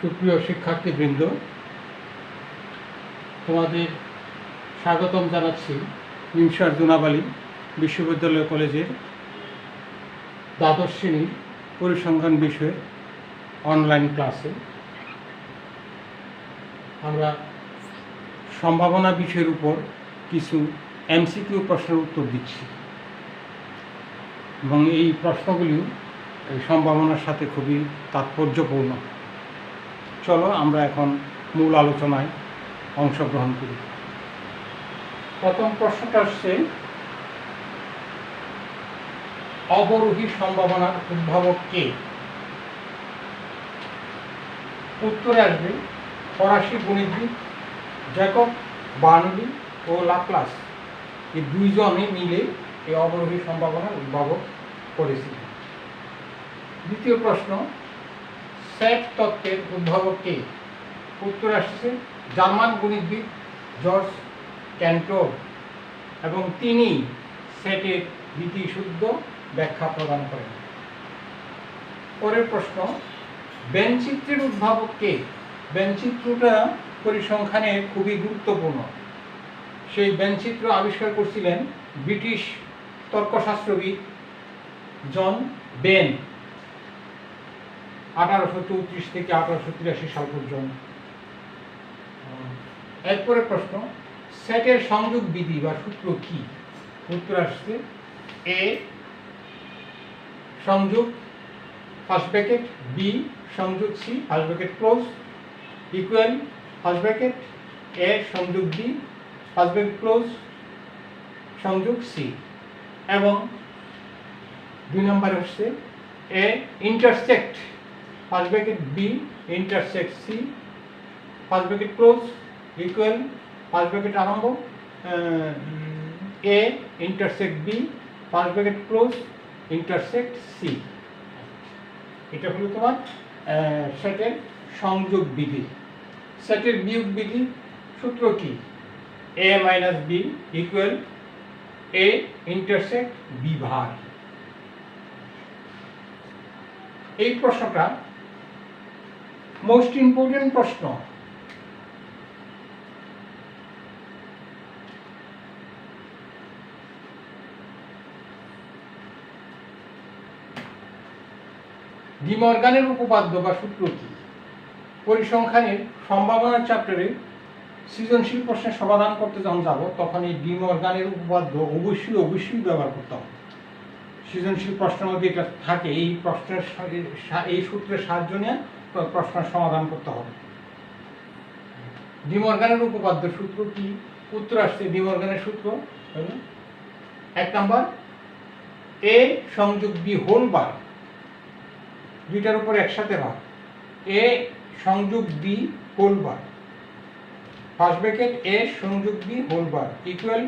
সুপ্রিয় শিক্ষার্থীবৃন্দ, তোমাদের স্বাগতম জানাচ্ছি নিমসার জুনাবালি বিশ্ববিদ্যালয় কলেজের দ্বাদশ শ্রেণীর পরিসংখ্যান বিষয়ে অনলাইন ক্লাসে। আমরা সম্ভাবনা বিষয়ের উপর কিছু এমসিকিউ প্রশ্নের উত্তর দিচ্ছি এবং এই প্রশ্নগুলিও এই সম্ভাবনার সাথে খুবই তাৎপর্যপূর্ণ। চলো আমরা এখন মূল আলোচনায় অংশগ্রহণ করি। প্রথম প্রশ্নটা আসছে, অবরোহী সম্ভাবনার উদ্ভাবক কে? উত্তরে আসবে ফরাসি গণিতবিদ জ্যাকব বার্নলি ও লাপ্লাস। এই দুইজনে মিলে এই অবরোহী সম্ভাবনার উদ্ভাবক করেছিলেন। দ্বিতীয় প্রশ্ন, সেট তত্ত্বের উদ্ভাবক কে? উত্তর আসছে জার্মান গণিতবিদ জর্জ ক্যান্টর, এবং তিনি সেটের গীতিশুদ্ধ ব্যাখ্যা প্রদান করেন। পরের প্রশ্ন, বেনচিত্রের উদ্ভাবক কে? বেনচিত্রটা পরিসংখ্যানে খুবই গুরুত্বপূর্ণ। সেই বেনচিত্র আবিষ্কার করছিলেন ব্রিটিশ তর্কশাস্ত্রবিদ জন বেন 1834 থেকে 1883 সাল পর্যন্ত। এরপরে প্রশ্ন, সেটের সংযোগ বিধি বা সূত্র কি? উত্তর আসছে এ সংযোগ ফার্স্ট ব্র্যাকেট বি সংযোগ C first bracket close equal first bracket A সংযোগ বি ফার্স্ট ব্র্যাকেট ক্লোজ সংযোগ সি, এবং 2 নম্বর হচ্ছে A intersect first bracket B intersect C first bracket close equal first bracket আরম্ভ A intersect B first bracket close intersect C. এটা হলো তোমার সেটের সংযোগ বিধি। সেটের বিয়োগ বিধি সূত্র কি? এ মাইনাস বি ইকুয়াল এ ইন্টারসেক্ট বি ভাগ। এই প্রশ্নটা মোস্ট ইম্পর্টেন্ট প্রশ্ন। ডি মর্গানের উপপাদ্য বা সূত্র কি? পরিসংখ্যানের সম্ভাবনা চ্যাপ্টারে সৃজনশীল প্রশ্নের সমাধান করতে যখন যাব তখন এই ডি মর্গানের উপপাদ্য অবশ্যই ব্যবহার করতে হবে। সৃজনশীল প্রশ্নের মধ্যে এটা থাকে, এই প্রশ্নের এই সূত্রের সাহায্য নিয়ে প্রশ্নের সমাধান করতে হবে। ডি মর্গানের উপপাদ্য সূত্র কি? উত্তর আসছে ডি মর্গানের সূত্র হল 1 নম্বর এ সংযোগ বি হোল বার, দুইটার উপর একসাথে ভাগ, এ সংযোগ B whole bar first bracket A সংযোগ B whole bar equal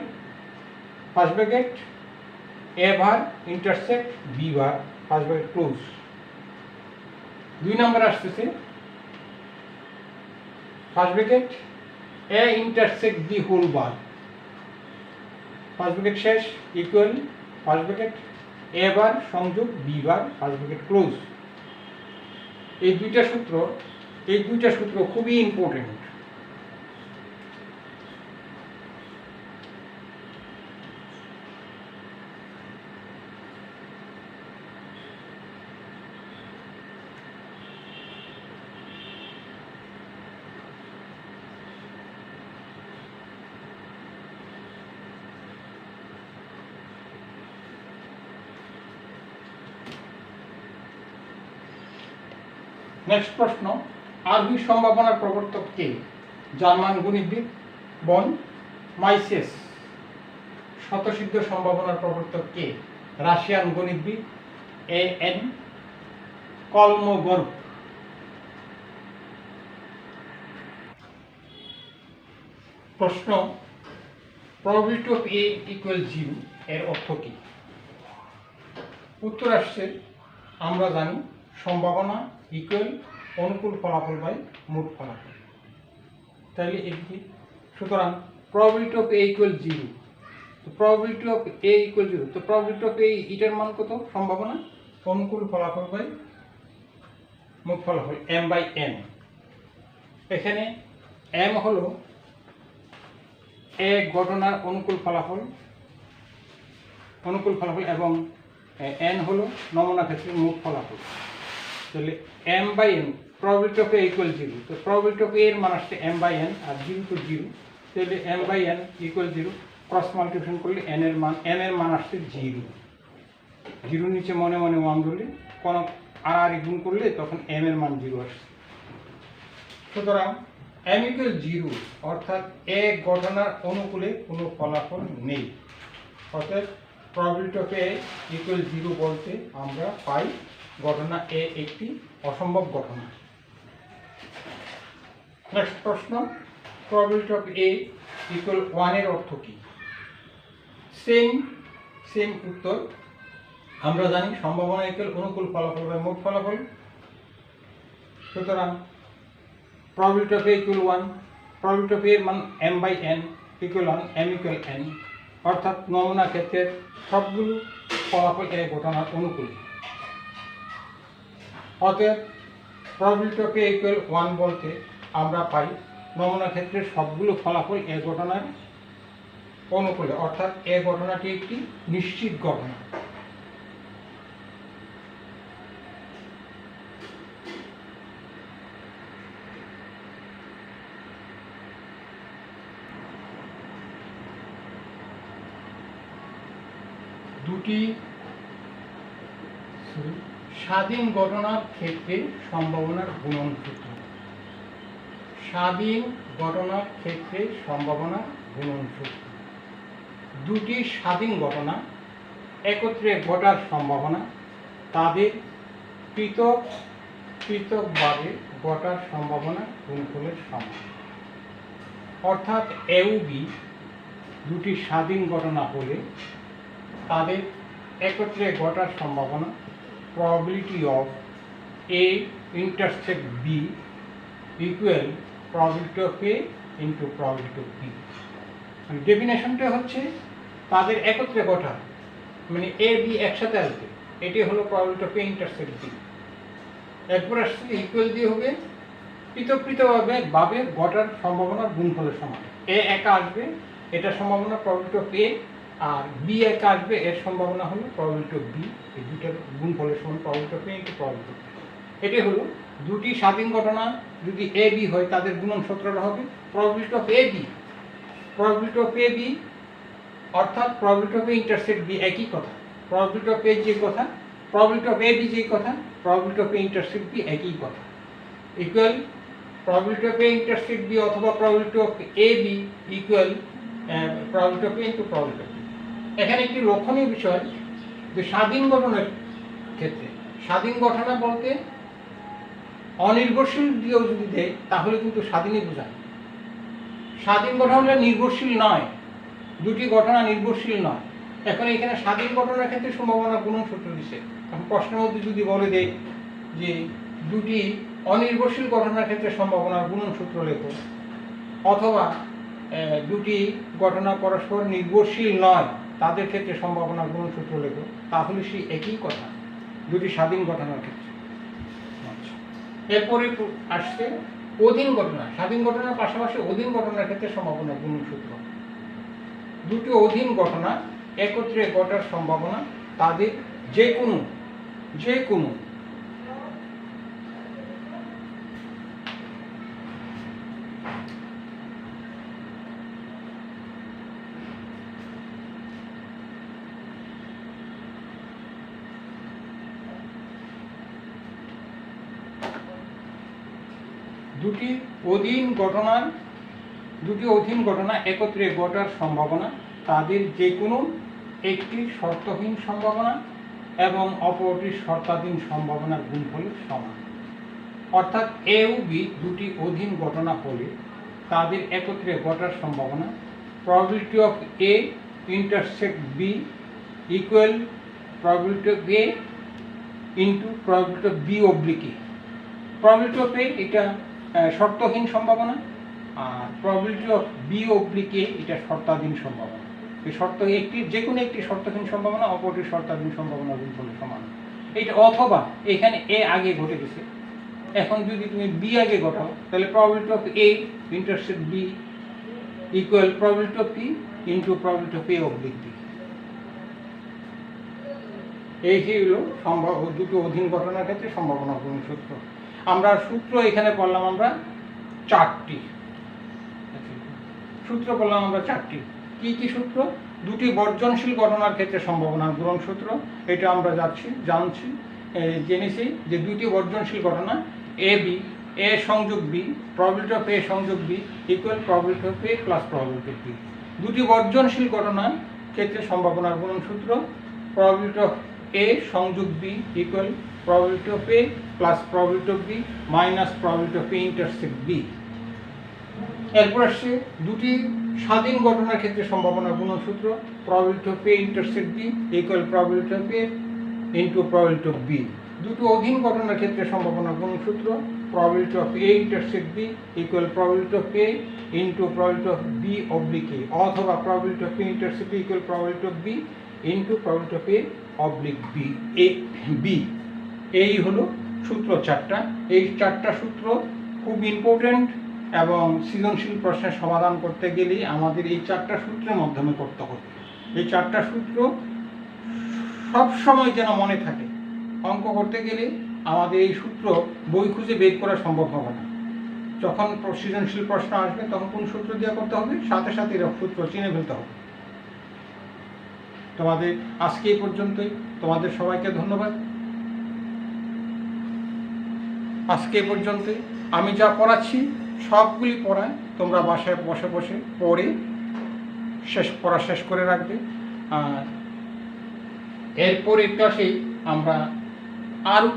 first bracket A bar intersect B bar first bracket close. 2 number আসতেছে first bracket A intersect B whole bar first bracket শেষ equal first bracket A bar সংযোগ B bar first bracket close. এই দুইটা সূত্র খুবই important. Next প্রশ্ন, আরবি সম্ভাবনার প্রবর্তক কে? জার্মান গণিতবিদ বন মাইসেস। স্বতঃসিদ্ধ সম্ভাবনার প্রবর্তক কে? রাশিয়ান গণিতবিদ এ এন কলমোগরভ। প্রশ্ন, প্রবাবিলিটি অফ এ ইকুয়াল 0 এর অর্থ কি? উত্তর আসছে আমরা জানি সম্ভাবনা ইকুয়াল অনুকূল ফলাফল বাই মোট ফলাফল। তাহলে এটি, সুতরাং প্রবাবিলিটি অফ এ ইকুয়াল 0, তো প্রবাবিলিটি অফ এ ইকুয়াল 0, তো প্রবাবিলিটি অফ এ এটার মান কত? সম্ভাবনা অনুকূল ফলাফল বাই মোট ফলাফল m/n। এখানে এম হলো এক ঘটনার অনুকূল ফলাফল এবং এন হলো নমুনা ক্ষেত্রের মোট ফলাফল। তাহলে M by N probability of A equal 0, তো প্রবাবিলিটি অফ এ এর মান আসছে এম বাই এন আর 0 তো 0, তাহলে M by N equal 0, cross multiplication করলে এন এর মান আসছে 0, 0 নিচে মনে মনে 1 ধরলে কোনো আর গুণ করলে তখন এম এর মান 0 আসছে। সুতরাং এম ইকুয়াল 0 অর্থাৎ এক ঘটনার অনুকূলে কোনো ফলাফল নেই, অর্থাৎ প্রবাবিলিটি অফ এ ইকুয়াল 0 বলতে আমরা পাই ঘটনা এ একটি অসম্ভব ঘটনা। নেক্সট প্রশ্ন, প্রবাবিলিটি অফ এ ইকুয়াল 1 এর অর্থ কি? সেম উত্তর। আমরা জানি সম্ভাবনা ইকুয়াল অনুকূল ফলাফল বা মোট ফলাফল। সুতরাং probability of A equal 1, probability of A এর মান m by n equal 1, m equal n, অর্থাৎ নমুনা ক্ষেত্রের সবগুলো ফলাফল এই ঘটনার অনুকূলে। অতএব প্রবাবিলিটি অফ এ ইকুয়াল 1 বলতে আমরা পাই নমুনা ক্ষেত্রের সবগুলো ফলাফল এই ঘটনার অনুকূলে, অর্থাৎ এই ঘটনাটি একটি নিশ্চিত ঘটনা। দুটি স্বাধীন ঘটনার ক্ষেত্রে সম্ভাবনার গুণন সূত্র। স্বাধীন ঘটনার ক্ষেত্রে সম্ভাবনার গুণন সূত্র। দুটি স্বাধীন ঘটনা একত্রে ঘটার সম্ভাবনা তাদের পৃথকভাবে ঘটার সম্ভাবনা গুণফলের সমান। অর্থাৎ এ ও বি দুটি স্বাধীন ঘটনা হলে তাদের একত্রে ঘটার সম্ভাবনা probability of A intersect B equal probability of A into probability of B। ডেফিনেশনটা হচ্ছে তাদের একত্রে ঘটা মানে এ বি একসাথে আসবে, এটি হলো probability of A intersect B। এরপর আসছে ইকুয়াল দিয়ে হবে পৃথকভাবে ঘটার সম্ভাবনা গুণফলের সমান। এ একা আসবে, এটার সম্ভাবনা probability of A, আর বি একা আসবে, এর সম্ভাবনা হলো প্রবাবিলিটি অফ বি। এই দুটার গুণফলের সমান probability of A into probability of B. এটাই হলো দুটি স্বাধীন ঘটনা যদি এ বি হয় তাদের গুণন সূত্রটা হবে probability of A B. Probability of A B অর্থাৎ probability of A intersect B একই কথা। প্রবাবিলিটি অফ এ যে কথা, প্রবাবিলিটি অফ এ বি যে কথা, probability of A intersect B একই কথা। Equal probability of A intersect B অথবা probability of A B equal probability of A into probability of B. এখানে একটি লক্ষণীয় বিষয় যে স্বাধীন ঘটনার ক্ষেত্রে, স্বাধীন ঘটনা বলতে অনির্ভরশীল দিয়েও যদি দেয় তাহলে কিন্তু স্বাধীনই বোঝায়। স্বাধীন ঘটনা নির্ভরশীল নয়, দুটি ঘটনা নির্ভরশীল নয়। এখন এখানে স্বাধীন ঘটনার ক্ষেত্রে সম্ভাবনা গুণন সূত্র দিচ্ছে। এখন প্রশ্নের মধ্যে যদি বলে দেয় যে দুটি অনির্ভরশীল ঘটনার ক্ষেত্রে সম্ভাবনার গুণন সূত্র লেখো, অথবা দুটি ঘটনা পরস্পর নির্ভরশীল নয় তাদের ক্ষেত্রে সম্ভাবনা গুণন সূত্র লেখো, তাহলে সেই একই কথা দুটি স্বাধীন ঘটনার ক্ষেত্রে। এরপরে আসছে অধীন ঘটনা। স্বাধীন ঘটনার পাশাপাশি অধীন ঘটনার ক্ষেত্রে সম্ভাবনা গুণন সূত্র। দুটি অধীন ঘটনা একত্রে ঘটার সম্ভাবনা তাদের যে কোনো দুটি অধীন ঘটনা একত্রে ঘটার সম্ভাবনা তাদের যে কোনো একটি শর্তহীন সম্ভাবনা এবং অপরটির শর্তাধীন সম্ভাবনার গুণফলের সমান। অর্থাৎ এ ও বি দুটি অধীন ঘটনা হলে তাদের একত্রে ঘটার সম্ভাবনা probability of A intersect B equal probability of A into probability of B oblique A. Probability of A এটা শর্তহীন সম্ভাবনা, আর probability of B oblique A এটা শর্তাধীন সম্ভাবনা। এই যে কোনো একটি শর্তহীন সম্ভাবনা অপরটির শর্তাধীন সম্ভাবনা গুণফলের সমান। এটা অথবা এখানে এ আগে ঘটে গেছে, এখন যদি তুমি বি আগে ঘটাও তাহলে probability of A intersect B equal probability of P into probability of A oblique B. এই হলো দুটো অধীন ঘটনার ক্ষেত্রে সম্ভাবনা গুণ সূত্র। আমরা সূত্র এখানে পড়লাম আমরা চারটি সূত্র বললাম আমরা চারটি। কি কি সূত্র? দুটি বর্জনশীল ঘটনার ক্ষেত্রে সম্ভাবনার গুণ সূত্র, এটা আমরা জেনেছি যে দুটি বর্জনশীল ঘটনা এ সংযোগ বি, প্রবাবিলিটি অফ এ সংযোগ B equal probability of A plus probability of B. দুটি বর্জনশীল ঘটনার ক্ষেত্রে সম্ভাবনার গুণ সূত্র প্রবাবিলিটি অফ এ সংযোগ B equal probability of A plus probability of B minus probability of A intersect B. এরপর আসছে দুটি স্বাধীন ঘটনার ক্ষেত্রে সম্ভাবনার গুণ সূত্র probability of A intersect B equal probability of A into probability of B. দুটো অধীন ঘটনার ক্ষেত্রে সম্ভাবনার গুণ সূত্র probability of A intersect B equal probability of A into probability of B oblique A, অথবা probability of A intersect B equal probability of B into probability of A oblique B B. এই হলো সূত্র চারটা। এই চারটা সূত্র খুব important এবং সৃজনশীল প্রশ্নের সমাধান করতে গেলে আমাদের এই চারটা সূত্রের মাধ্যমে করতে হবে। এই চারটা সূত্র সব সময় যেন মনে থাকে। অঙ্ক করতে গেলে আমাদের এই সূত্র বই খুঁজে বের করা সম্ভব হবে না। যখন সৃজনশীল প্রশ্ন আসবে তখন কোন সূত্র দিয়ে করতে হবে, সাথে সাথে এর সূত্র চিনে ফেলতে হবে। তোমাদের আজকে এই পর্যন্তই। তোমাদের সবাইকে ধন্যবাদ। আজকে এই পর্যন্তই। আমি যা পড়াচ্ছি সবগুলি পড়ায় তোমরা বাসায় বসে বসে পড়ে পড়া শেষ করে রাখবে। আর এরপরের ক্লাসে আমরা আরও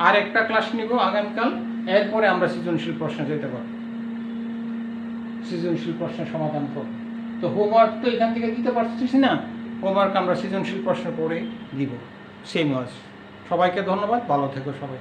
আর একটা ক্লাস নিব আগামীকাল। এরপরে আমরা সৃজনশীল প্রশ্নে যেতে পারব, সৃজনশীল প্রশ্নের সমাধান করব। তো হোমওয়ার্ক তো এখান থেকে দিতে পারছিস না, হোমওয়ার্ক আমরা সৃজনশীল প্রশ্ন করে দিব সেম ওয়াজ। সবাইকে ধন্যবাদ, ভালো থেকো সবাই।